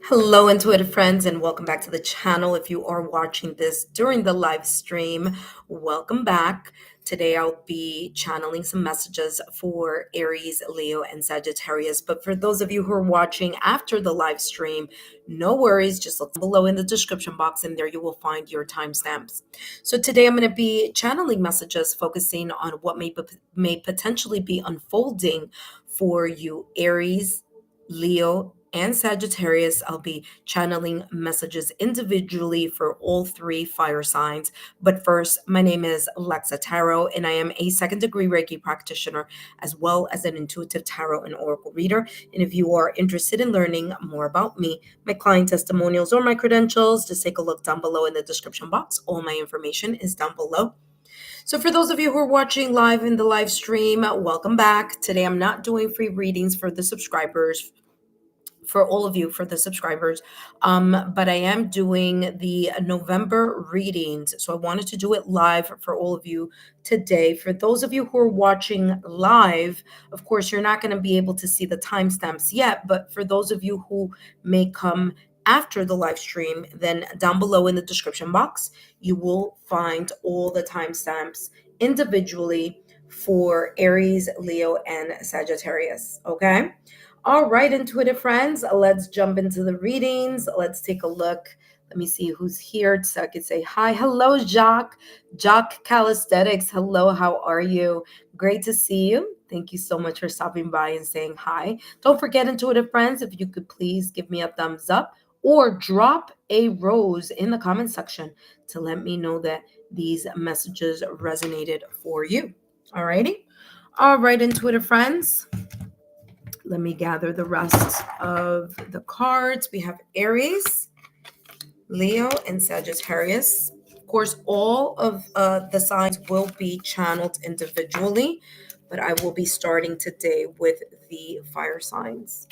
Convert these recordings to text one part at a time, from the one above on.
Hello, intuitive friends, and welcome back to the channel. If you are watching this during the live stream, welcome back. Today, I'll be channeling some messages for Aries, Leo, and Sagittarius. But for those of you who are watching after the live stream, no worries. Just look below in the description box, and there you will find your timestamps. So today, I'm going to be channeling messages focusing on what may potentially be unfolding for you, Aries, Leo, and Sagittarius. I'll be channeling messages individually for all three fire signs. But first, my name is Lexa Tarot, and I am a second degree Reiki practitioner, as well as an intuitive tarot and oracle reader. And if you are interested in learning more about me, my client testimonials, or my credentials, just take a look down below in the description box. All my information is down below. So for those of you who are watching live in the live stream, welcome back. Today I'm not doing free readings for the subscribers, for all of you, for the subscribers, but I am doing the November readings. So I wanted to do it live for all of you today. For those of you who are watching live, of course, you're not going to be able to see the timestamps yet, but for those of you who may come after the live stream, then down below in the description box, you will find all the timestamps individually for Aries, Leo, and Sagittarius. Okay. All right, intuitive friends, let's jump into the readings. Let's take a look. Let me see who's here so I could say hi. Hello, Jacques. Jacques Calisthenics. Hello, how are you? Great to see you. Thank you so much for stopping by and saying hi. Don't forget, intuitive friends, if you could please give me a thumbs up or drop a rose in the comment section to let me know that these messages resonated for you. All righty. All right, intuitive friends. Let me gather the rest of the cards. We have Aries, Leo, and Sagittarius. Of course, all of the signs will be channeled individually, but I will be starting today with the fire signs.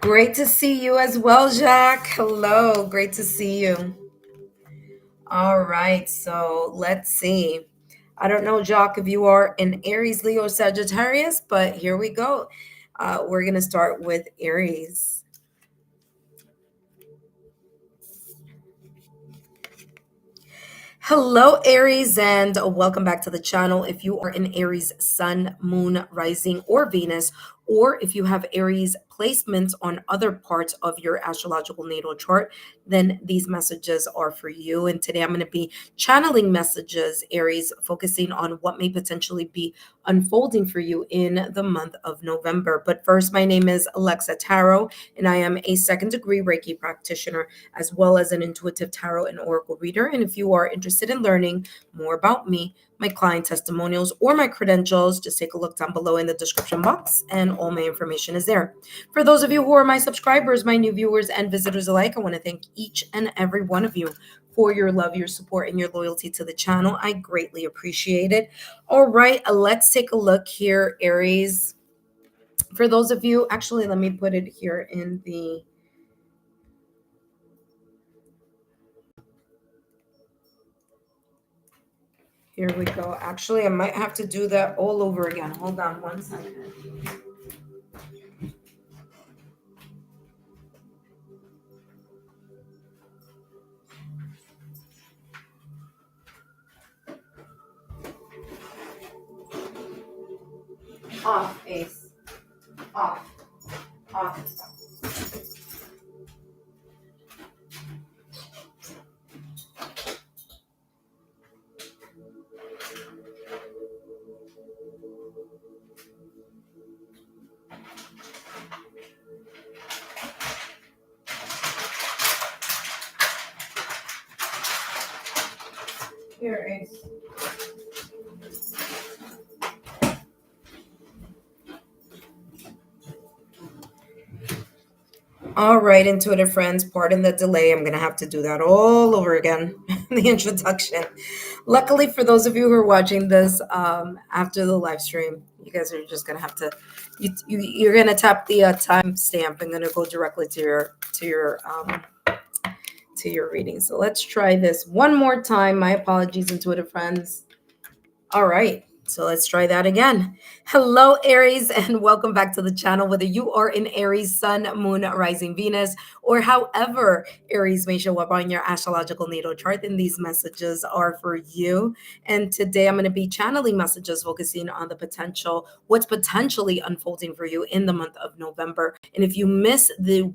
Great to see you as well, Jacques. Hello, great to see you. All right, so let's see. I don't know, Jacques, if you are an Aries, Leo, or Sagittarius, but here we go. We're going to start with Aries. Hello, Aries, and welcome back to the channel. If you are an Aries sun, moon, rising, or Venus, or if you have Aries placements on other parts of your astrological natal chart, then these messages are for you. And today I'm going to be channeling messages, Aries, focusing on what may potentially be unfolding for you in the month of November. But first, my name is Lexa Tarot, and I am a second degree Reiki practitioner, as well as an intuitive tarot and oracle reader. And if you are interested in learning more about me, my client testimonials, or my credentials, just take a look down below in the description box, and all my information is there. For those of you who are my subscribers, my new viewers and visitors alike, I want to thank each and every one of you for your love, your support, and your loyalty to the channel. I greatly appreciate it. All right, let's take a look here, Aries. For those of you, actually, let me put it here in the... Here we go. Actually, I might have to do that all over again. Hold on one second. Off, Ace. Off. Off. Here, Ace. All right, intuitive friends, pardon the delay. I'm going to have to do that all over again, the introduction. Luckily, for those of you who are watching this after the live stream, you guys are just going to have to, you're going to tap the time stamp and going to go directly to your to your reading. So let's try this one more time. My apologies, intuitive friends. All right, so let's try that again. Hello, Aries, and welcome back to the channel. Whether you are in Aries, Sun, Moon, Rising, Venus, or however Aries may show up on your astrological natal chart, then these messages are for you. And today I'm going to be channeling messages focusing on what's potentially unfolding for you in the month of November. And if you miss the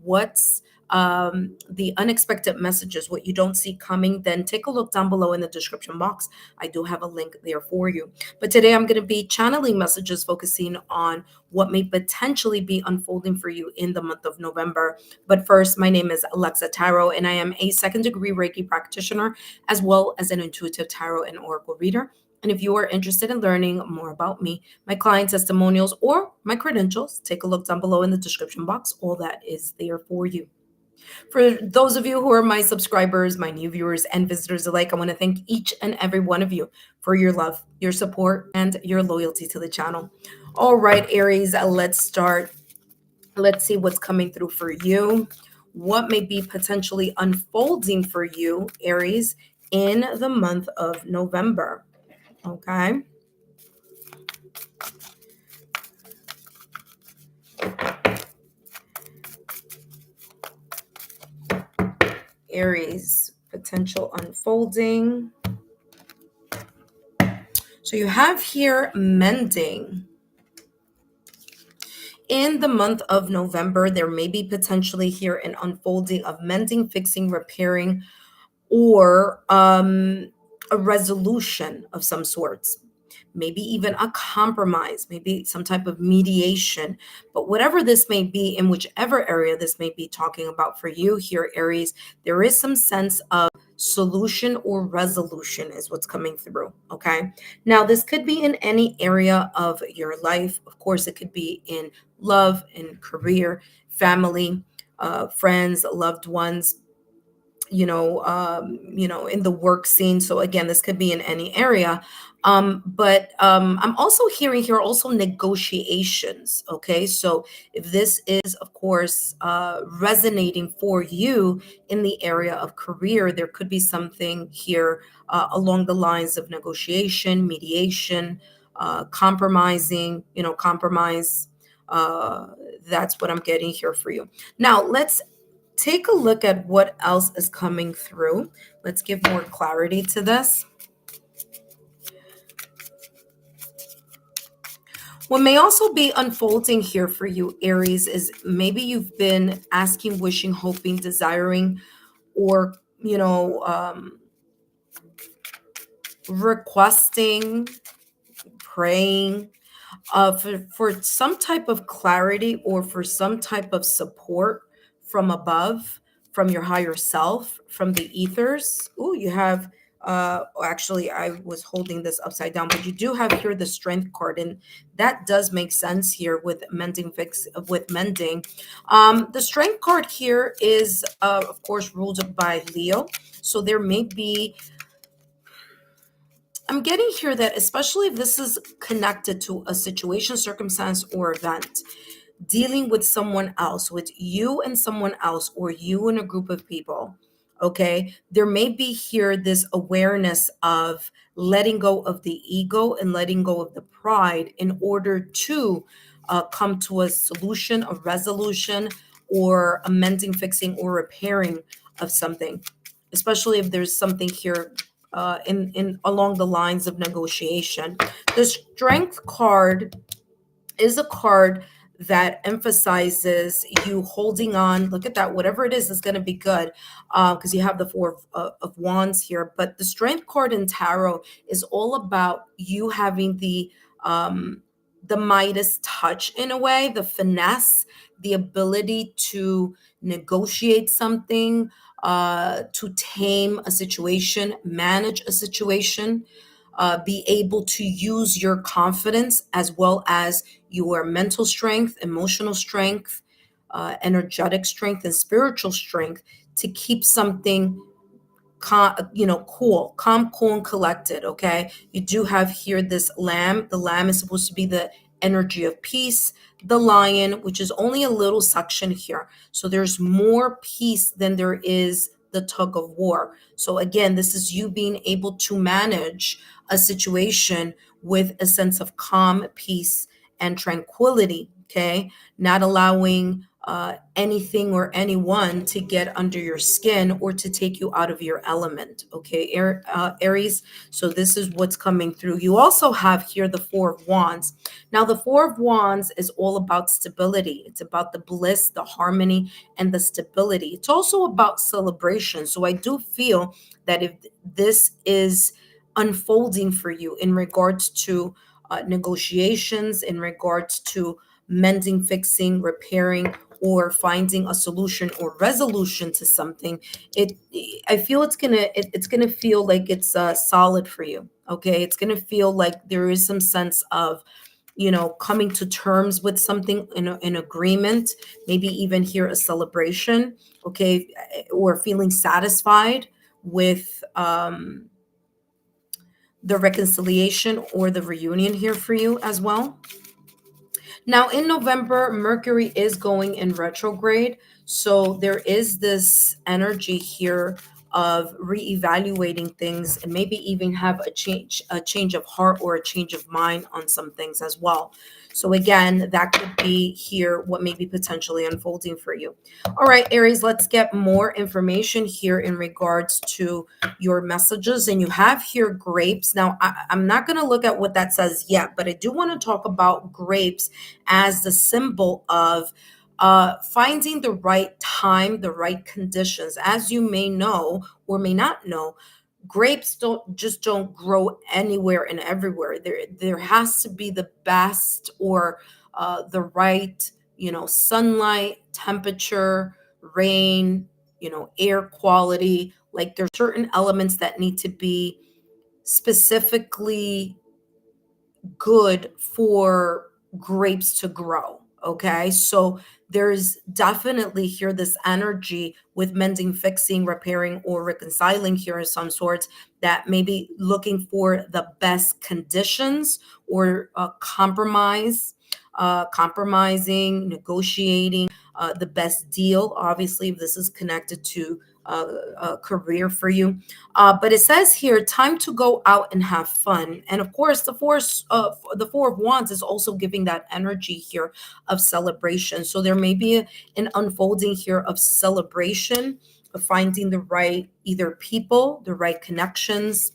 unexpected messages, what you don't see coming, then take a look down below in the description box. I do have a link there for you. But today I'm going to be channeling messages focusing on what may potentially be unfolding for you in the month of November. But first, my name is Lexa Tarot, and I am a second-degree Reiki practitioner, as well as an intuitive tarot and oracle reader. And if you are interested in learning more about me, my client testimonials, or my credentials, take a look down below in the description box. All that is there for you. For those of you who are my subscribers, my new viewers, and visitors alike, I want to thank each and every one of you for your love, your support, and your loyalty to the channel. All right, Aries, let's start. Let's see what's coming through for you. What may be potentially unfolding for you, Aries, in the month of November. Okay. Aries, potential unfolding. So you have here mending. In the month of November, there may be potentially here an unfolding of mending, fixing, repairing, or a resolution of some sorts. Maybe even a compromise, maybe some type of mediation. But whatever this may be, in whichever area this may be talking about for you here, Aries, there is some sense of solution or resolution is what's coming through. Okay. Now, this could be in any area of your life. Of course, it could be in love, in career, family, friends, loved ones, in the work scene. So again, this could be in any area. But I'm also hearing here also negotiations. Okay, so if this is, of course, resonating for you in the area of career, there could be something here along the lines of negotiation, mediation, compromising. Compromise. That's what I'm getting here for you. Now, let's take a look at what else is coming through. Let's give more clarity to this. What may also be unfolding here for you, Aries, is maybe you've been asking, wishing, hoping, desiring, or, requesting, praying for some type of clarity or for some type of support from above, from your higher self, from the ethers. Oh, you have actually, I was holding this upside down, but you do have here the strength card, and that does make sense here with mending. The strength card here is of course ruled by Leo, so there may be, I'm getting here that especially if this is connected to a situation, circumstance, or event, dealing with someone else, with you and someone else, or you and a group of people, okay, there may be here this awareness of letting go of the ego and letting go of the pride in order to come to a solution, a resolution, or amending, fixing, or repairing of something, especially if there's something here in along the lines of negotiation. The strength card is a card that emphasizes you holding on. Look at that. Whatever it is going to be good, because you have the four of wands here. But the strength card in tarot is all about you having the Midas touch, in a way, the finesse, the ability to negotiate something, to tame a situation, manage a situation, be able to use your confidence as well as your mental strength, emotional strength, energetic strength, and spiritual strength to keep something cool, calm, cool, and collected. Okay, you do have here this lamb. The lamb is supposed to be the energy of peace. The lion, which is only a little section here, so there's more peace than there is the tug of war. So again, this is you being able to manage a situation with a sense of calm, peace, and tranquility. Okay, not allowing anything or anyone to get under your skin or to take you out of your element. Okay, Aries. So this is what's coming through. You also have here the Four of Wands. Now, the Four of Wands is all about stability. It's about the bliss, the harmony, and the stability. It's also about celebration. So I do feel that if this is unfolding for you in regards to negotiations, in regards to mending, fixing, repairing, or finding a solution or resolution to something, it I feel it's gonna feel like it's solid for you. Okay, it's gonna feel like there is some sense of coming to terms with something in an agreement, maybe even here a celebration, okay, or feeling satisfied with the reconciliation or the reunion here for you as well. Now, in November, Mercury is going in retrograde. So there is this energy here of reevaluating things and maybe even have a change of heart or a change of mind on some things as well. So again, that could be here what may be potentially unfolding for you. All right, Aries, let's get more information here in regards to your messages. And you have here grapes. Now, I'm not going to look at what that says yet, but I do want to talk about grapes as the symbol of finding the right time, the right conditions. As you may know or may not know, grapes don't grow anywhere and everywhere. There has to be the best or the right, sunlight, temperature, rain, air quality. Like there's certain elements that need to be specifically good for grapes to grow. Okay. So there's definitely here this energy with mending, fixing, repairing, or reconciling here of some sorts that maybe looking for the best conditions or compromising, negotiating the best deal. Obviously, if this is connected to a career for you, but it says here, time to go out and have fun. And of course, the Four of Wands is also giving that energy here of celebration. So there may be an unfolding here of celebration, of finding the right either people, the right connections,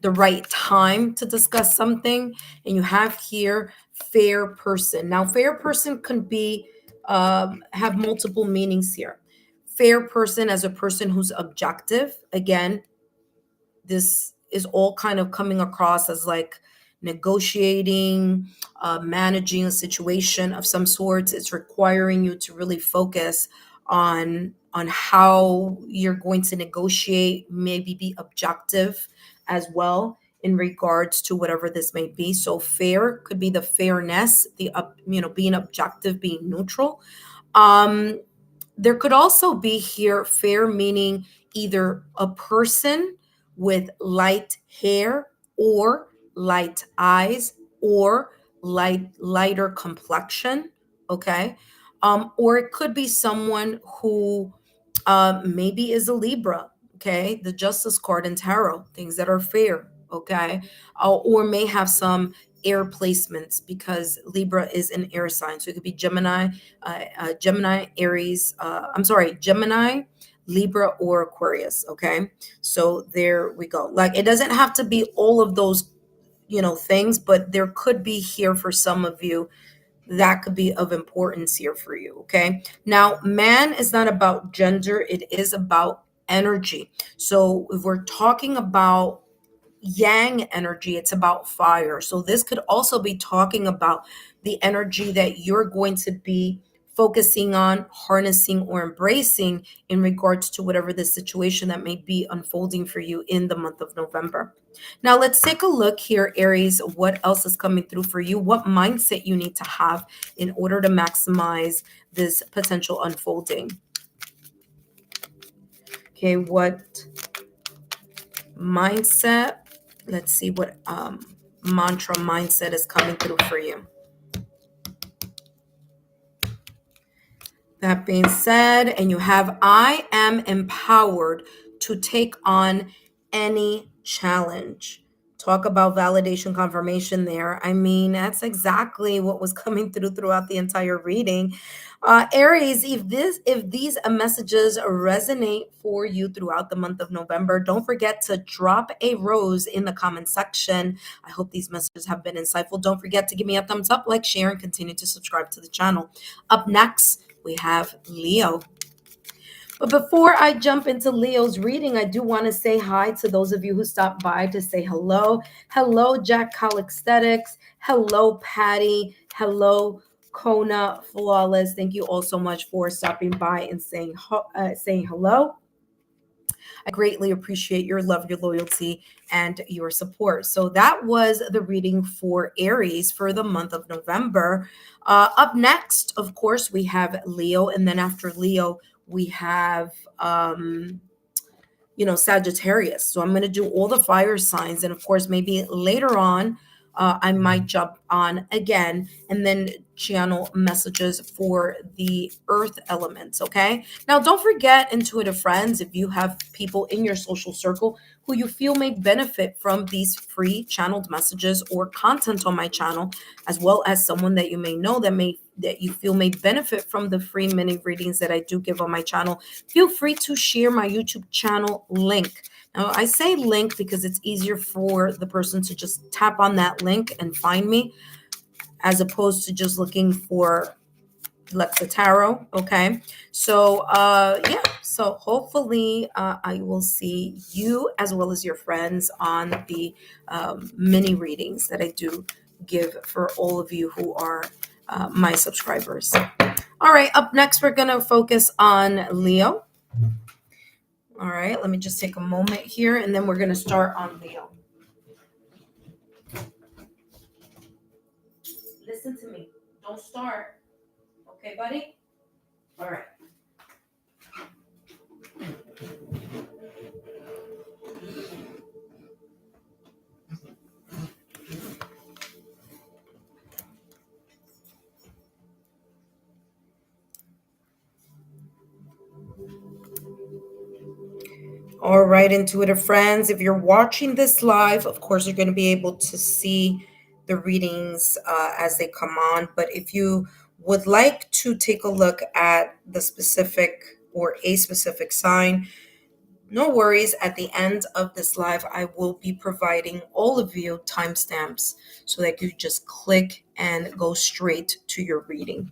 the right time to discuss something. And you have here fair person. Now, fair person can be have multiple meanings here. Fair person as a person who's objective. Again, this is all kind of coming across as like negotiating, managing a situation of some sorts. It's requiring you to really focus on how you're going to negotiate, maybe be objective as well in regards to whatever this may be. So fair could be the fairness, being objective, being neutral. Um, there could also be here fair meaning either a person with light hair or light eyes or lighter complexion, okay? Or it could be someone who maybe is a Libra, okay? The Justice card in tarot, things that are fair, okay? Or may have some air placements because Libra is an air sign. So it could be Gemini, Aries, Gemini, Libra, or Aquarius, okay? So there we go. Like it doesn't have to be all of those, things, but there could be here for some of you that could be of importance here for you. Okay. Now, man is not about gender, it is about energy. So if we're talking about yang energy, it's about fire. So this could also be talking about the energy that you're going to be focusing on, harnessing, or embracing in regards to whatever the situation that may be unfolding for you in the month of November. Now, let's take a look here, Aries. What else is coming through for you? What mindset you need to have in order to maximize this potential unfolding? Okay, what mindset? Let's see what mantra mindset is coming through for you. That being said, and you have, I am empowered to take on any challenge. Talk about validation confirmation there. I mean, that's exactly what was coming through throughout the entire reading. Aries, if these messages resonate for you throughout the month of November, don't forget to drop a rose in the comment section. I hope these messages have been insightful. Don't forget to give me a thumbs up, like, share, and continue to subscribe to the channel. Up next, we have Leo. But before I jump into Leo's reading, I do want to say hi to those of you who stopped by to say hello. Hello, Jack Calisthenics. Hello, Patty. Hello, Kona Flawless. Thank you all so much for stopping by and saying hello. I greatly appreciate your love, your loyalty, and your support. So that was the reading for Aries for the month of November. Up next, of course, we have Leo, and then after Leo, we have Sagittarius. So I'm going to do all the fire signs, and of course, maybe later on, I might jump on again and then channel messages for the earth elements. Okay. Now, don't forget, intuitive friends, if you have people in your social circle who you feel may benefit from these free channeled messages or content on my channel, as well as someone that you may know that you feel may benefit from the free mini readings that I do give on my channel, feel free to share my YouTube channel link. Now, I say link because it's easier for the person to just tap on that link and find me, as opposed to just looking for Lexa Tarot. Okay. So, so hopefully I will see you as well as your friends on the mini readings that I do give for all of you who are my subscribers. All right. Up next, we're going to focus on Leo. All right, let me just take a moment here, and then we're going to start on Leo. Listen to me. Don't start. Okay, buddy? All right. All right, intuitive friends, if you're watching this live, of course, you're going to be able to see the readings as they come on. But if you would like to take a look at the specific or a specific sign, no worries. At the end of this live, I will be providing all of you timestamps so that you just click and go straight to your reading.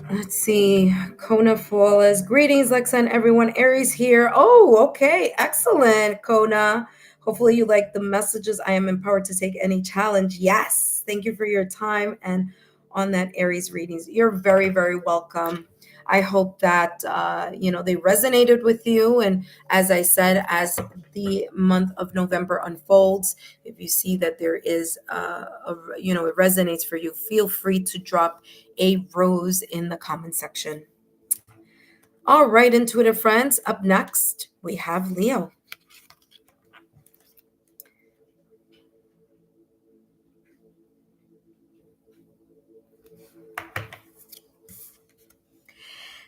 Let's see. Kona Flawless. Greetings, Lexa and everyone. Aries here. Oh, okay. Excellent, Kona. Hopefully you like the messages. I am empowered to take any challenge. Yes. Thank you for your time and on that Aries readings. You're very, very welcome. I hope that, they resonated with you. And as I said, as the month of November unfolds, if you see that there is, it resonates for you, feel free to drop a rose in the comment section. All right, intuitive friends, up next, we have Leo.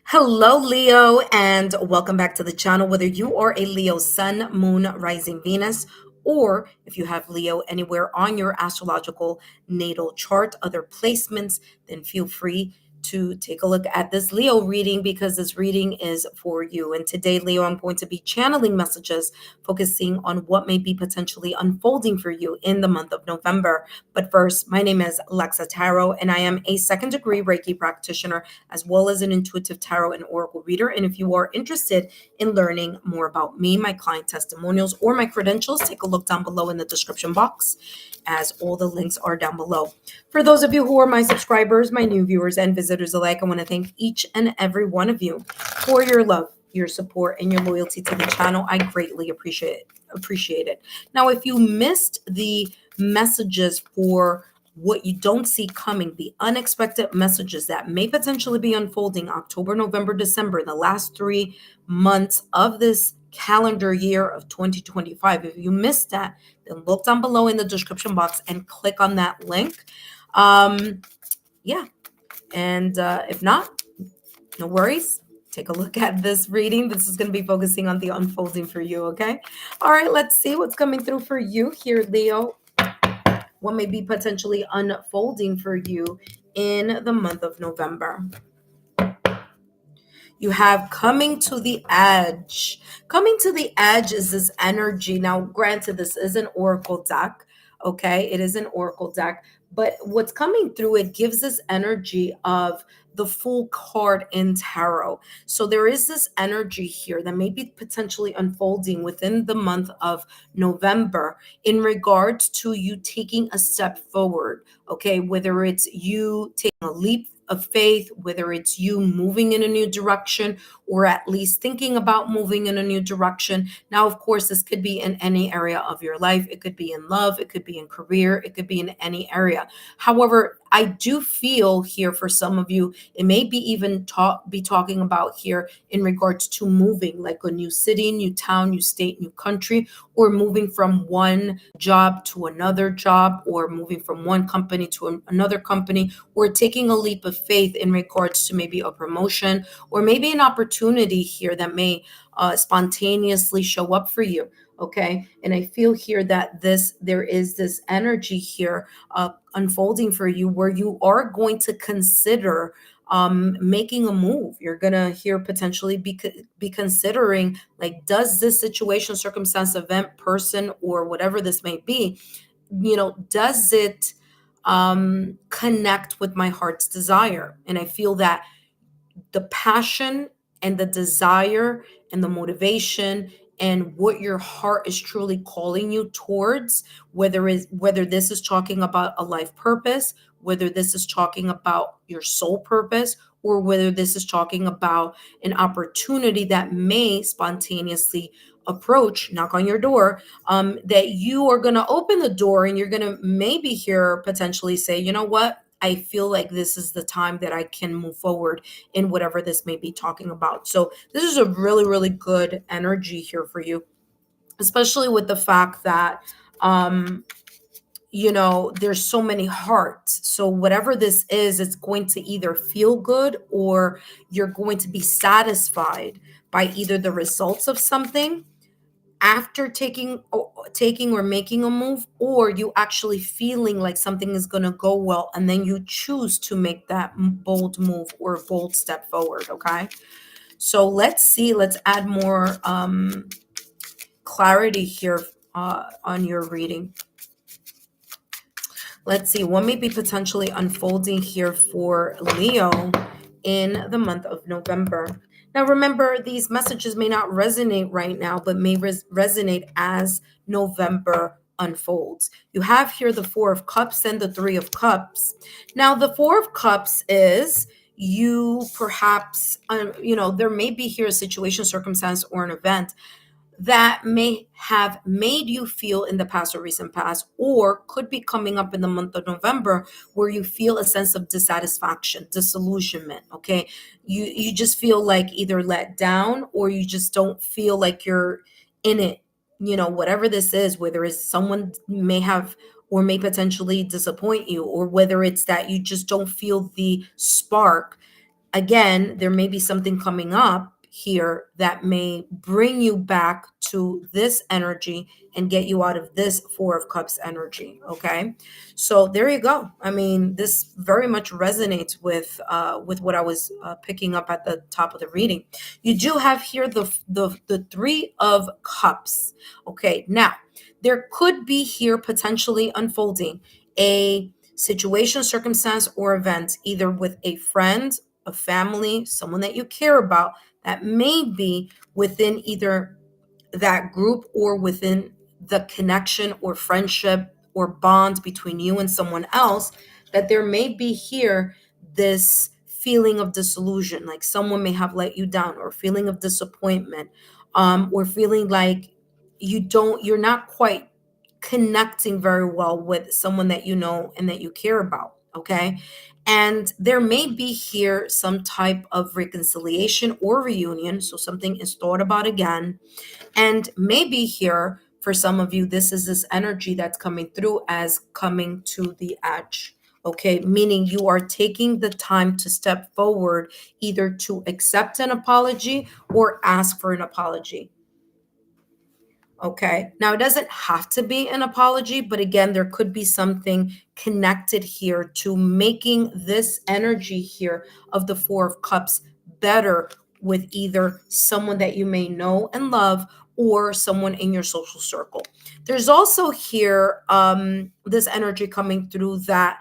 Hello, Leo, and welcome back to the channel. Whether you are a Leo sun, moon, rising Venus, or if you have Leo anywhere on your astrological natal chart, other placements, then feel free to take a look at this Leo reading, because this reading is for you. And today, Leo, I'm going to be channeling messages focusing on what may be potentially unfolding for you in the month of November. But first, my name is Lexa Tarot, and I am a second-degree Reiki practitioner, as well as an intuitive tarot and oracle reader. And if you are interested in learning more about me, my client testimonials, or my credentials, take a look down below in the description box, as all the links are down below. For those of you who are my subscribers, my new viewers and visitors alike, I want to thank each and every one of you for your love, your support, and your loyalty to the channel. I greatly appreciate it. Now, if you missed the messages for what you don't see coming, the unexpected messages that may potentially be unfolding October, November, December, the last 3 months of this calendar year of 2025. If you missed that, then look down below in the description box and click on that link. And if not, no worries. Take a look at this reading. This is going to be focusing on the unfolding for you, okay? All right, let's see what's coming through for you here, Leo. What may be potentially unfolding for you in the month of November? You have coming to the edge. Coming to the edge is this energy. Now, granted, this is an oracle deck. Okay, it is an oracle deck, but what's coming through, it gives this energy of the full card in tarot. So there is this energy here that may be potentially unfolding within the month of November in regards to you taking a step forward. Okay, whether it's you taking a leap of faith, whether it's you moving in a new direction or at least thinking about moving in a new direction. Now, of course, this could be in any area of your life. It could be in love, it could be in career, it could be in any area. However, I do feel here for some of you, it may be even be talking about here in regards to moving, like a new city, new town, new state, new country, or moving from one job to another job, or moving from one company to another company, or taking a leap of faith in regards to maybe a promotion or maybe an opportunity here that may spontaneously show up for you. Okay, and I feel here that there is this energy here unfolding for you where you are going to consider making a move. You're gonna here potentially be considering, like, does this situation, circumstance, event, person, or whatever this may be, does it connect with my heart's desire? And I feel that the passion and the desire and the motivation and what your heart is truly calling you towards, whether this is talking about a life purpose, whether this is talking about your soul purpose, or whether this is talking about an opportunity that may spontaneously approach, knock on your door, that you are going to open the door and you're going to maybe here potentially say, you know what, I feel like this is the time that I can move forward in whatever this may be talking about. So this is a really, really good energy here for you, especially with the fact that, there's so many hearts. So whatever this is, it's going to either feel good or you're going to be satisfied by either the results of something after taking or making a move, or you actually feeling like something is going to go well and then you choose to make that bold move or bold step forward. Okay, so let's add more clarity here on your reading. Let's see what may be potentially unfolding here for Leo in the month of November. Now, remember, these messages may not resonate right now, but may resonate as November unfolds. You have here the Four of Cups and the Three of Cups. Now, the Four of Cups is you perhaps, there may be here a situation, circumstance, or an event that may have made you feel in the past or recent past, or could be coming up in the month of November, where you feel a sense of dissatisfaction, disillusionment. Okay, you just feel like either let down, or you just don't feel like you're in it. Whatever this is, whether it's someone may have or may potentially disappoint you, or whether it's that you just don't feel the spark. Again, there may be something coming up here that may bring you back to this energy and get you out of this Four of Cups energy. Okay, so there you go. I mean, this very much resonates with what I was picking up at the top of the reading. You do have here the Three of Cups. Okay, now there could be here potentially unfolding a situation, circumstance, or event, either with a friend, a family, someone that you care about, that may be within either that group or within the connection or friendship or bond between you and someone else, that there may be here this feeling of disillusion, like someone may have let you down, or feeling of disappointment, or feeling like you're not quite connecting very well with someone that you know and that you care about. Okay, and there may be here some type of reconciliation or reunion. So something is thought about again. And maybe here, for some of you, this is this energy that's coming through as coming to the edge. Okay, meaning you are taking the time to step forward either to accept an apology or ask for an apology. Okay, now it doesn't have to be an apology, but again, there could be something connected here to making this energy here of the Four of Cups better with either someone that you may know and love or someone in your social circle. There's also here this energy coming through that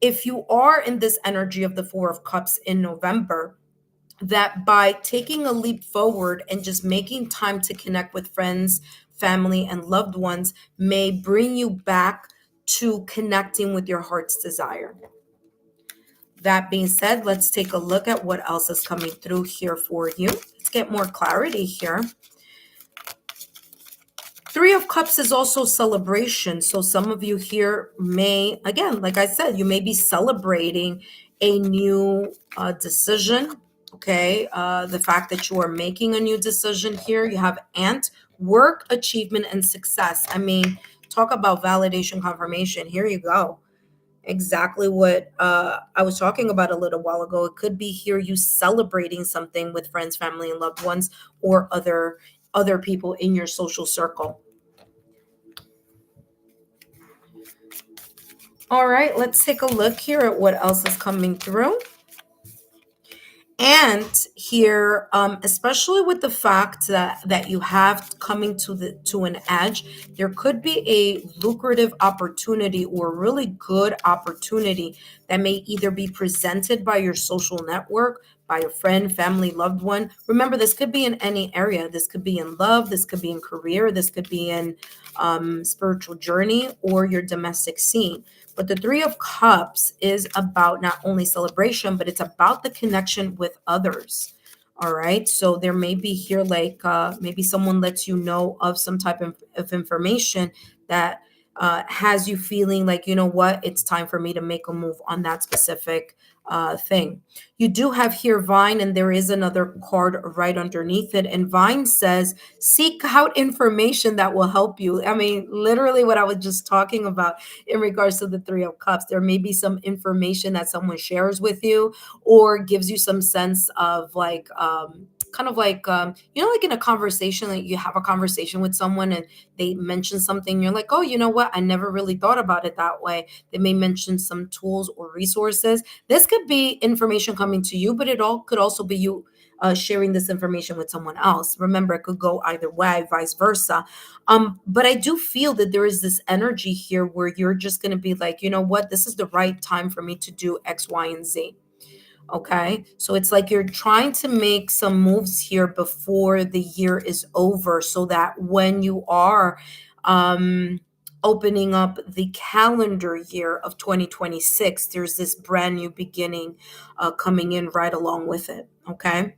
if you are in this energy of the Four of Cups in November, that by taking a leap forward and just making time to connect with friends, family, and loved ones may bring you back to connecting with your heart's desire. That being said, let's take a look at what else is coming through here for you. Let's get more clarity here. Three of Cups is also celebration. So some of you here may, again, like I said, you may be celebrating a new decision. Okay. The fact that you are making a new decision here. You have Ant, work, achievement, and success. I mean, talk about validation, confirmation. Here you go. Exactly what I was talking about a little while ago. It could be here you celebrating something with friends, family, and loved ones, or other people in your social circle. All right, let's take a look here at what else is coming through. And here, especially with the fact that you have coming to an edge, there could be a lucrative opportunity or really good opportunity that may either be presented by your social network, by a friend, family, loved one. Remember, this could be in any area. This could be in love, this could be in career, this could be in spiritual journey or your domestic scene. But the Three of Cups is about not only celebration, but it's about the connection with others. All right. So there may be here like maybe someone lets you know of some type of information that has you feeling like, you know what, it's time for me to make a move on that specific thing. You do have here Vine, and there is another card right underneath it. And Vine says, seek out information that will help you. I mean, literally what I was just talking about in regards to the Three of Cups. There may be some information that someone shares with you or gives you some sense of like, kind of like like in a conversation, like you have a conversation with someone and they mention something, you're like, oh, you know what, I never really thought about it that way. They may mention some tools or resources. This could be information coming to you, but it all could also be you sharing this information with someone else. Remember, it could go either way, vice versa. But I do feel that there is this energy here where you're just going to be like, you know what, this is the right time for me to do X, Y, and Z. Okay. So it's like you're trying to make some moves here before the year is over so that when you are um, opening up the calendar year of 2026, there's this brand new beginning coming in right along with it. Okay.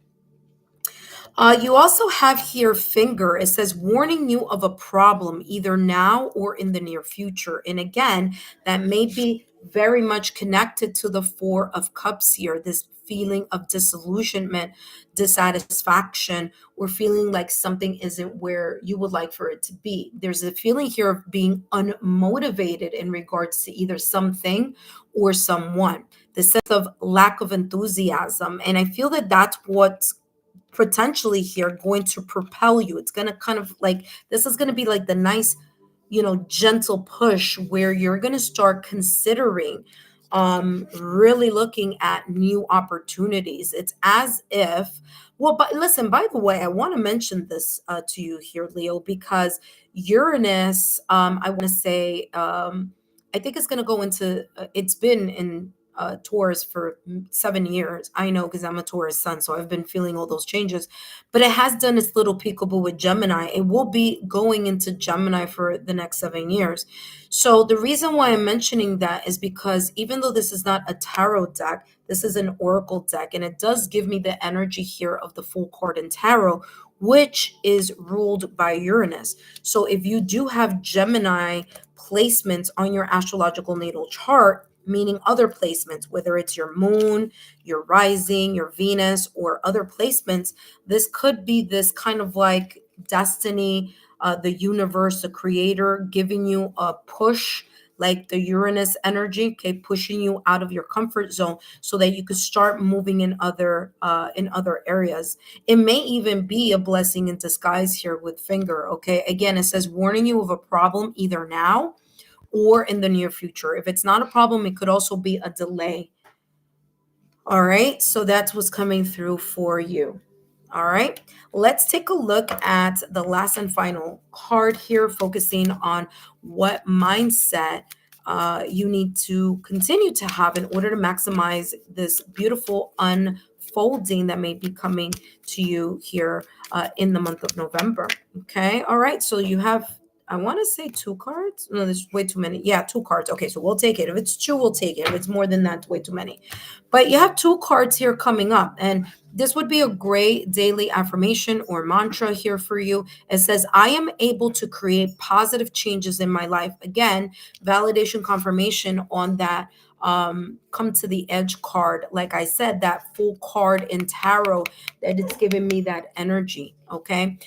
You also have here finger. It says warning you of a problem either now or in the near future. And again, that may be very much connected to the Four of Cups here, this feeling of disillusionment, dissatisfaction, or feeling like something isn't where you would like for it to be. There's a feeling here of being unmotivated in regards to either something or someone, the sense of lack of enthusiasm. And I feel that that's what's potentially here going to propel you. It's going to kind of like, this is going to be like the nice, gentle push where you're going to start considering really looking at new opportunities. It's as if, well, but listen, by the way, I want to mention this to you here, Leo, because Uranus, I want to say, I think it's going to go into, it's been in Taurus for 7 years. I know because I'm a Taurus sun, so I've been feeling all those changes. But it has done its little peekaboo with Gemini. It will be going into Gemini for the next 7 years. So the reason why I'm mentioning that is because even though this is not a tarot deck, this is an oracle deck, and it does give me the energy here of the full card in tarot, which is ruled by Uranus. So if you do have Gemini placements on your astrological natal chart, meaning other placements, whether it's your moon, your rising, your Venus, or other placements, this could be this kind of like destiny, the universe, the creator giving you a push like the Uranus energy, okay, pushing you out of your comfort zone so that you could start moving in other areas. It may even be a blessing in disguise here with finger, okay? Again, it says warning you of a problem either now or in the near future. If it's not a problem, it could also be a delay. All right, so that's what's coming through for you. All right, let's take a look at the last and final card here, focusing on what mindset you need to continue to have in order to maximize this beautiful unfolding that may be coming to you here in the month of November. Okay, all right, so you have, I want to say two cards. No, there's way too many. Yeah, two cards. Okay, so we'll take it. If it's two, we'll take it. If it's more than that, it's way too many. But you have two cards here coming up, and this would be a great daily affirmation or mantra here for you. It says, I am able to create positive changes in my life. Again, validation confirmation on that come to the edge card. Like I said, that full card in tarot, that it's giving me that energy. Okay.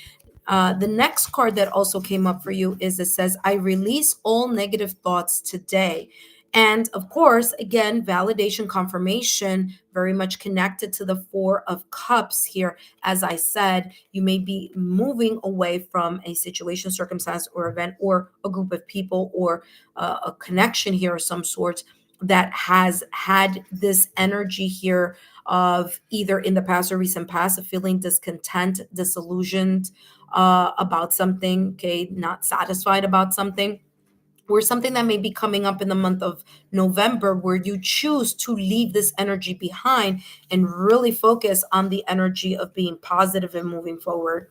The next card that also came up for you is, it says, I release all negative thoughts today. And of course, again, validation confirmation, very much connected to the Four of Cups here. As I said, you may be moving away from a situation, circumstance, or event, or a group of people, or a connection here of some sort that has had this energy here of either in the past or recent past of feeling discontent, disillusioned, about something, okay, not satisfied about something, or something that may be coming up in the month of November where you choose to leave this energy behind and really focus on the energy of being positive and moving forward.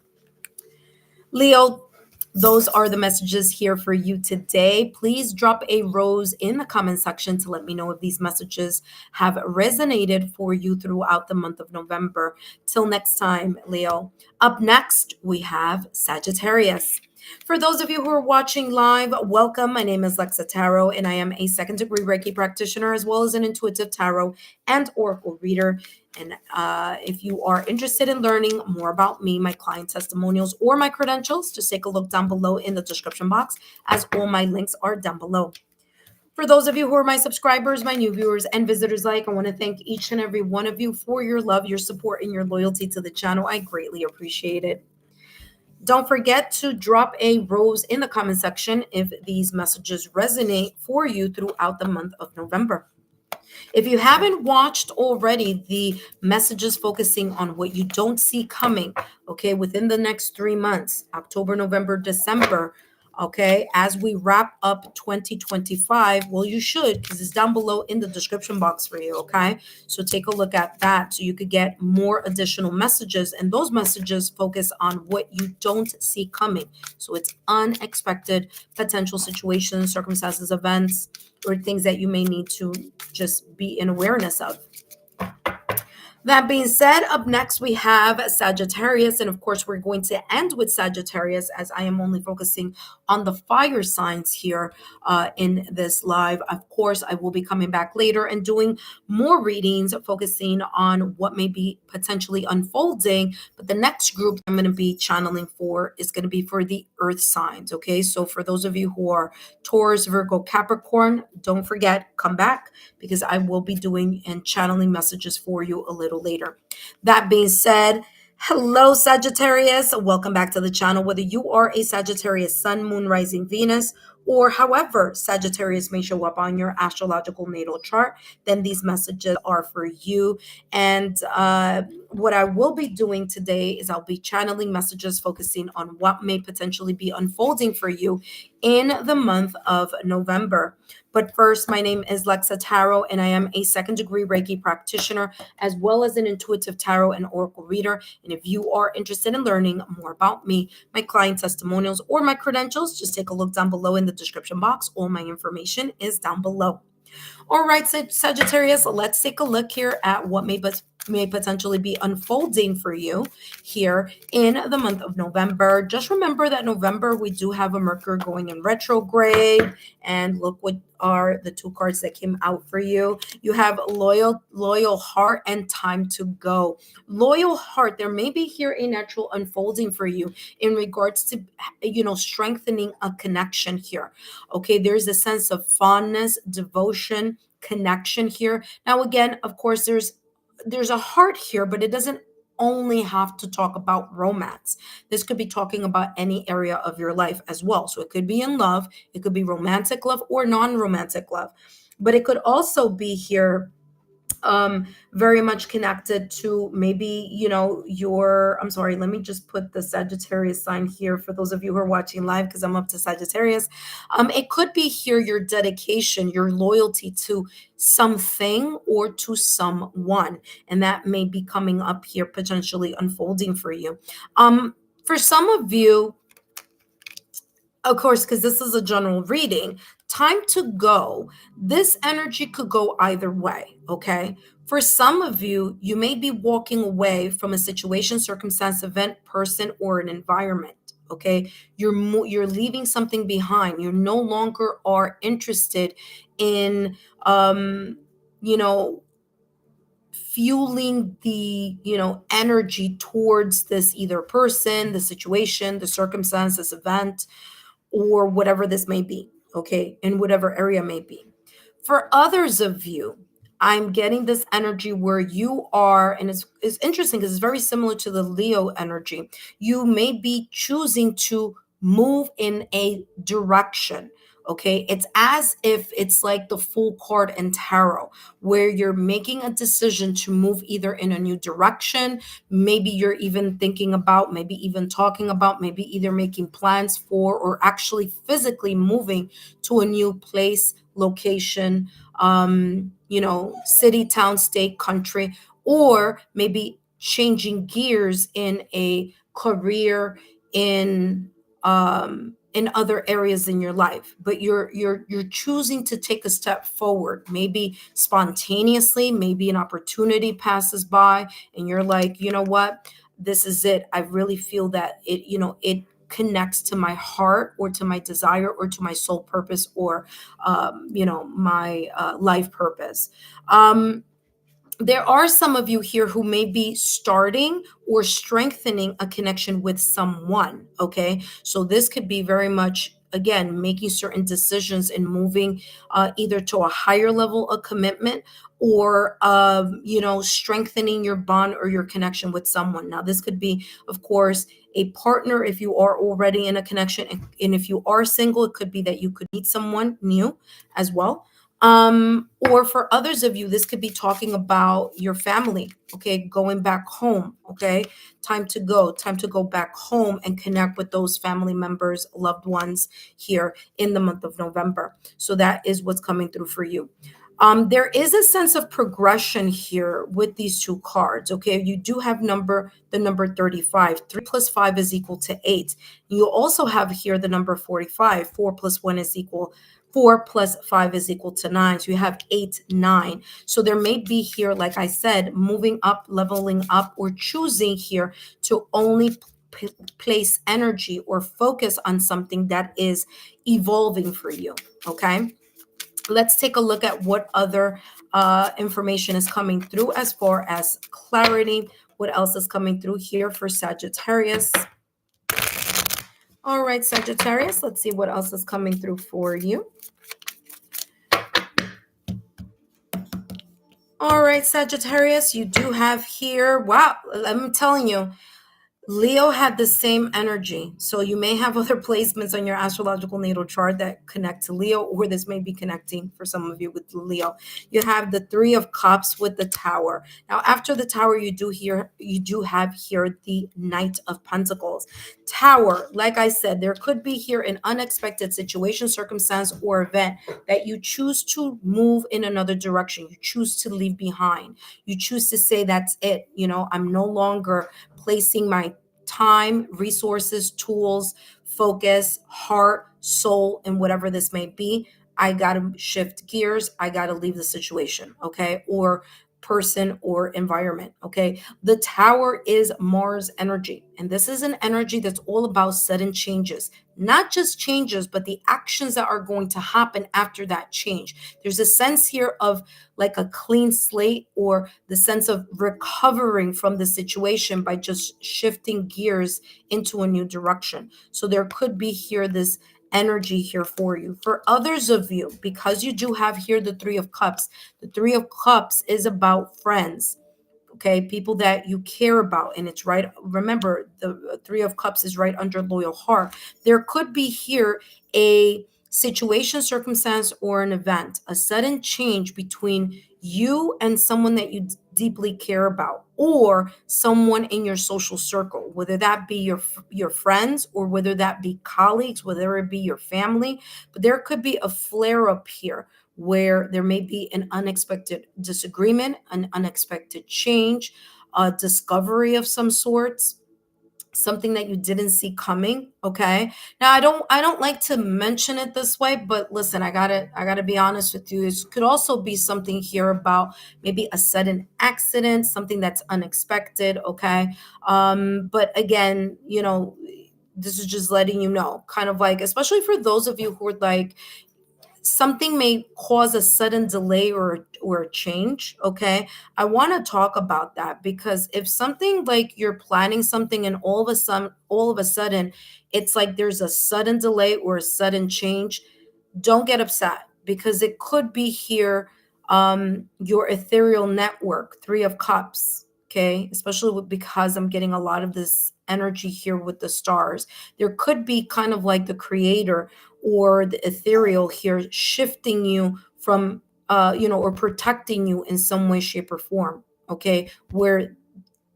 Leo, those are the messages here for you today. Please drop a rose in the comment section to let me know if these messages have resonated for you throughout the month of November. Till next time, Leo. Up next, we have Sagittarius. For those of you who are watching live, welcome. My name is Lexa Tarot, and I am a second degree Reiki practitioner as well as an intuitive tarot and oracle reader. And if you are interested in learning more about me, my client testimonials, or my credentials, just take a look down below in the description box, as all my links are down below. For those of you who are my subscribers, my new viewers, and visitors alike, I want to thank each and every one of you for your love, your support, and your loyalty to the channel. I greatly appreciate it. Don't forget to drop a rose in the comment section if these messages resonate for you throughout the month of November. If you haven't watched already the messages focusing on what you don't see coming, okay, within the next 3 months, October, November, December, okay, as we wrap up 2025, well, you should, because it's down below in the description box for you, okay? So take a look at that so you could get more additional messages, and those messages focus on what you don't see coming. So it's unexpected potential situations, circumstances, events, or things that you may need to just be in awareness of. That being said, up next we have Sagittarius, and of course we're going to end with Sagittarius, as I am only focusing on the fire signs here in this live. Of course, I will be coming back later and doing more readings focusing on what may be potentially unfolding, but the next group I'm going to be channeling for is going to be for the earth signs. Okay, so for those of you who are Taurus, Virgo, Capricorn, don't forget, come back, because I will be doing and channeling messages for you a little later. That being said, hello Sagittarius, welcome back to the channel. Whether you are a Sagittarius sun, moon, rising, Venus, or however Sagittarius may show up on your astrological natal chart, then these messages are for you. And what I will be doing today is I'll be channeling messages focusing on what may potentially be unfolding for you in the month of November. But first, my name is Lexa Tarot, and I am a second degree Reiki practitioner, as well as an intuitive tarot and oracle reader. And if you are interested in learning more about me, my client testimonials, or my credentials, just take a look down below in the description box. All my information is down below. All right, Sagittarius, let's take a look here at what may may potentially be unfolding for you here in the month of November. Just remember that November, we do have a Mercury going in retrograde. And look what are the two cards that came out for you. You have loyal heart and time to go. Loyal heart, there may be here a natural unfolding for you in regards to, strengthening a connection here. Okay, there's a sense of fondness, devotion, connection here. Now, again, of course, there's a heart here, but it doesn't only have to talk about romance. This could be talking about any area of your life as well. So it could be in love, it could be romantic love or non-romantic love. But it could also be here very much connected to maybe, I'm sorry, let me just put the Sagittarius sign here for those of you who are watching live, because I'm up to Sagittarius. It could be here your dedication, your loyalty to something or to someone, and that may be coming up here, potentially unfolding for you. For some of you, of course, because this is a general reading, time to go. This energy could go either way, okay? For some of you, you may be walking away from a situation, circumstance, event, person, or an environment, okay? You're leaving something behind. You no longer are interested in, you know, fueling the energy towards this either person, the situation, the circumstance, this event, or whatever this may be, okay, in whatever area may be. For others of you, I'm getting this energy where you are, and it's interesting because it's very similar to the Leo energy. You may be choosing to move in a direction. Okay, it's as if it's like the full card in tarot, where you're making a decision to move either in a new direction. Maybe you're even thinking about, maybe even talking about, maybe either making plans for, or actually physically moving to a new place, location, city, town, state, country, or maybe changing gears in a career, in other areas in your life. But you're choosing to take a step forward, maybe spontaneously, maybe an opportunity passes by and you're like, you know what, this is it. I really feel that it connects to my heart or to my desire or to my soul purpose, or my life purpose. There are some of you here who may be starting or strengthening a connection with someone. Okay, so this could be very much, again, making certain decisions and moving either to a higher level of commitment, or strengthening your bond or your connection with someone. Now, this could be, of course, a partner if you are already in a connection, and if you are single, it could be that you could meet someone new as well. Or for others of you, this could be talking about your family, okay, going back home, okay, time to go back home and connect with those family members, loved ones here in the month of November. So that is what's coming through for you. There is a sense of progression here with these two cards. Okay, you do have the number 35. 3 plus 5 is equal to 8. You also have here the number 45. 4 plus 1 is equal 4 plus 5 is equal to 9. So you have 8, 9. So there may be here, like I said, moving up, leveling up, or choosing here to only place energy or focus on something that is evolving for you. Okay. Let's take a look at what other information is coming through as far as clarity. What else is coming through here for Sagittarius? All right, Sagittarius, let's see what else is coming through for you. All right, Sagittarius, you do have here, wow, I'm telling you, Leo had the same energy. So you may have other placements on your astrological natal chart that connect to Leo, or this may be connecting for some of you with Leo. You have the 3 of Cups with the Tower. Now, after the Tower, you do have here the Knight of Pentacles. Tower, like I said, there could be here an unexpected situation, circumstance, or event that you choose to move in another direction. You choose to leave behind. You choose to say, that's it. I'm no longer placing my time, resources, tools, focus, heart, soul, and whatever this may be. I got to shift gears. I got to leave the situation. Okay. Or person or environment. Okay. The Tower is Mars energy. And this is an energy that's all about sudden changes, not just changes, but the actions that are going to happen after that change. There's a sense here of like a clean slate, or the sense of recovering from the situation by just shifting gears into a new direction. So there could be here this energy here for you. For others of you, because you do have here the Three of Cups, the Three of Cups is about friends, okay, people that you care about, and it's right, remember the Three of Cups is right under loyal heart. There could be here a situation, circumstance, or an event, a sudden change between you and someone that you deeply care about, or someone in your social circle, whether that be your friends, or whether that be colleagues, whether it be your family. But there could be a flare up here where there may be an unexpected disagreement, an unexpected change, a discovery of some sorts, something that you didn't see coming. Okay. Now I don't like to mention it this way, but listen, I gotta be honest with you. This could also be something here about maybe a sudden accident, something that's unexpected. Okay. But again, this is just letting you know, kind of like, especially for those of you who are like, something may cause a sudden delay or a change. Okay, I want to talk about that, because if something like you're planning something and all of a sudden it's like there's a sudden delay or a sudden change, don't get upset, because it could be here your ethereal network, Three of Cups. Okay, especially because I'm getting a lot of this energy here with the stars. There could be kind of like the creator or the ethereal here shifting you from or protecting you in some way, shape, or form. Okay, where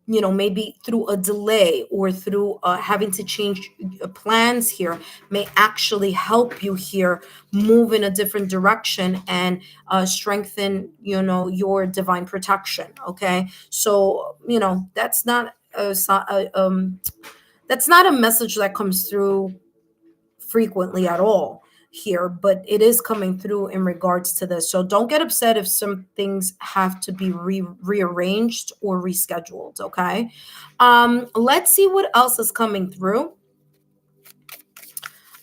maybe through a delay or through having to change plans here, may actually help you here move in a different direction and strengthen your divine protection. Okay, so that's not a message that comes through frequently at all here, but it is coming through in regards to this. So don't get upset if some things have to be rearranged or rescheduled. Okay. Let's see what else is coming through.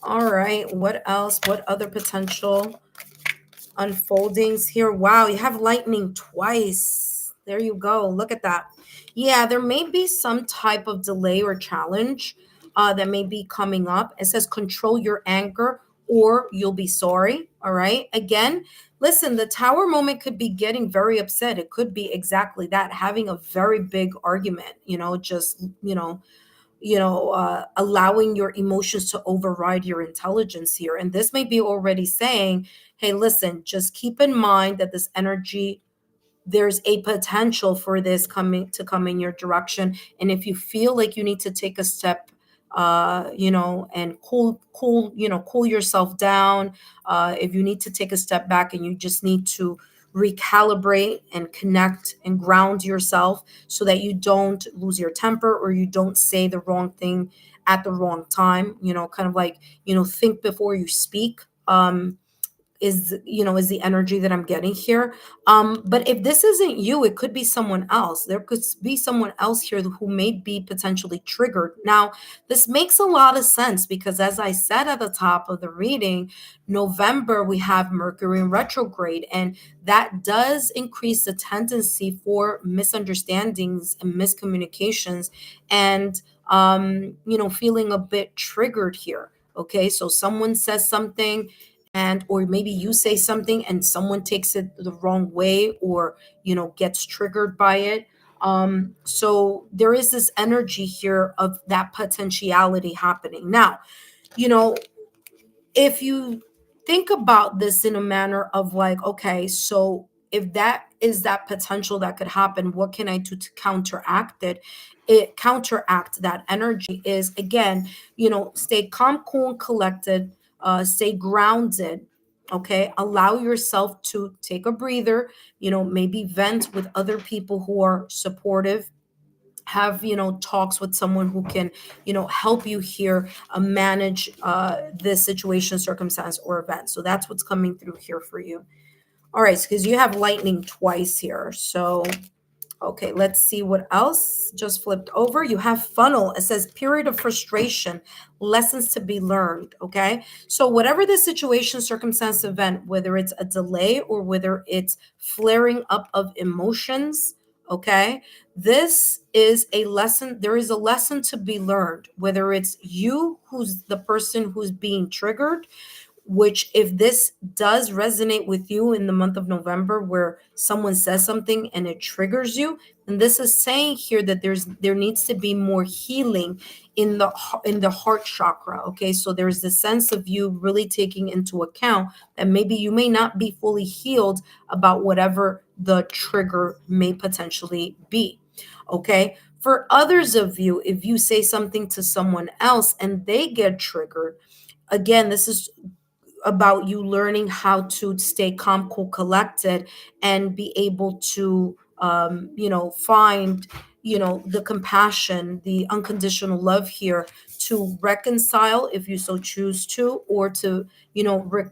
All right. What else? What other potential unfoldings here? Wow, you have lightning twice. There you go. Look at that. Yeah, there may be some type of delay or challenge that may be coming up. It says control your anger or you'll be sorry. All right. Again, listen, the Tower moment could be getting very upset. It could be exactly that, having a very big argument, just, allowing your emotions to override your intelligence here. And this may be already saying, hey, listen, just keep in mind that this energy, there's a potential for this come in your direction. And if you feel like you need to take a step, and cool yourself down, if you need to take a step back and you just need to recalibrate and connect and ground yourself so that you don't lose your temper or you don't say the wrong thing at the wrong time, kind of like, think before you speak. Is the energy that I'm getting here. But if this isn't you, it could be someone else. There could be someone else here who may be potentially triggered. Now, this makes a lot of sense because, as I said at the top of the reading, November we have Mercury in retrograde, and that does increase the tendency for misunderstandings and miscommunications, and feeling a bit triggered here. Okay, so someone says something, and or maybe you say something and someone takes it the wrong way, or gets triggered by it. So there is this energy here of that potentiality happening now. you know if you think about this in a manner of like, okay, so if that is that potential that could happen, what can I do to counteract it? It counteract that energy is, again, stay calm, cool, and collected, stay grounded. Okay, allow yourself to take a breather, maybe vent with other people who are supportive, have talks with someone who can help you here, manage this situation, circumstance, or event. So that's what's coming through here for you. All right, because you have lightning twice here. So okay, let's see what else just flipped over. You have funnel. It says period of frustration, lessons to be learned. Okay, so whatever the situation, circumstance, event, whether it's a delay or whether it's flaring up of emotions, okay, this is a lesson. There is a lesson to be learned, whether it's you who's the person who's being triggered, which if this does resonate with you in the month of November where someone says something and it triggers you, and this is saying here that there needs to be more healing in the heart chakra. Okay, so there's the sense of you really taking into account that maybe you may not be fully healed about whatever the trigger may potentially be. Okay, for others of you, if you say something to someone else and they get triggered, again, this is about you learning how to stay calm, cool, collected, and be able to, find, the compassion, the unconditional love here to reconcile if you so choose to, or to,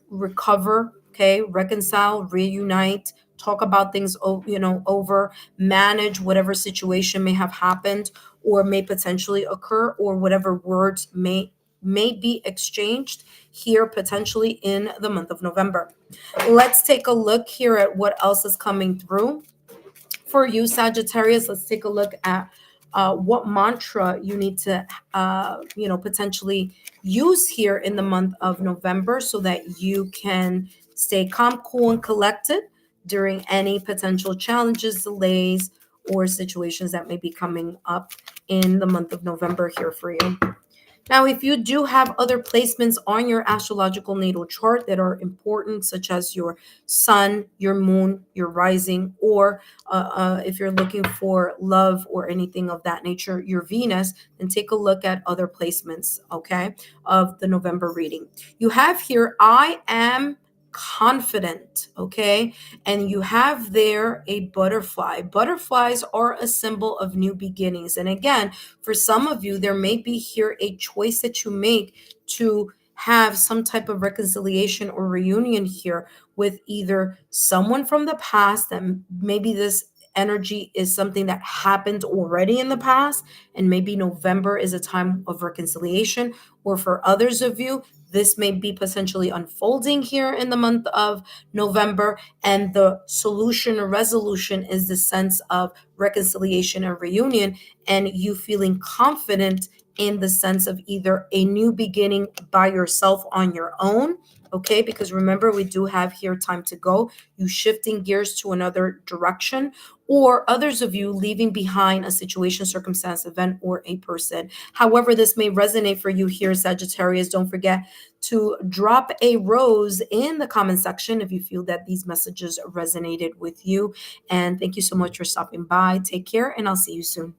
recover, okay, reconcile, reunite, talk about things, over, manage whatever situation may have happened or may potentially occur, or whatever words may be exchanged here potentially in the month of November. Let's take a look here at what else is coming through for you, Sagittarius. Let's take a look at what mantra you need to, potentially use here in the month of November so that you can stay calm, cool, and collected during any potential challenges, delays, or situations that may be coming up in the month of November here for you. Now, if you do have other placements on your astrological natal chart that are important, such as your sun, your moon, your rising, or if you're looking for love or anything of that nature, your Venus, then take a look at other placements, okay, of the November reading. You have here, I am confident, okay, and you have there a butterfly. Butterflies are a symbol of new beginnings. And again, for some of you, there may be here a choice that you make to have some type of reconciliation or reunion here with either someone from the past, that maybe this energy is something that happened already in the past, and maybe November is a time of reconciliation, or for others of you, this may be potentially unfolding here in the month of November, and the solution or resolution is the sense of reconciliation and reunion, and you feeling confident in the sense of either a new beginning by yourself on your own. Okay, because remember, we do have here time to go, you shifting gears to another direction, or others of you leaving behind a situation, circumstance, event, or a person. However, this may resonate for you here, Sagittarius. Don't forget to drop a rose in the comment section if you feel that these messages resonated with you. And thank you so much for stopping by. Take care, and I'll see you soon.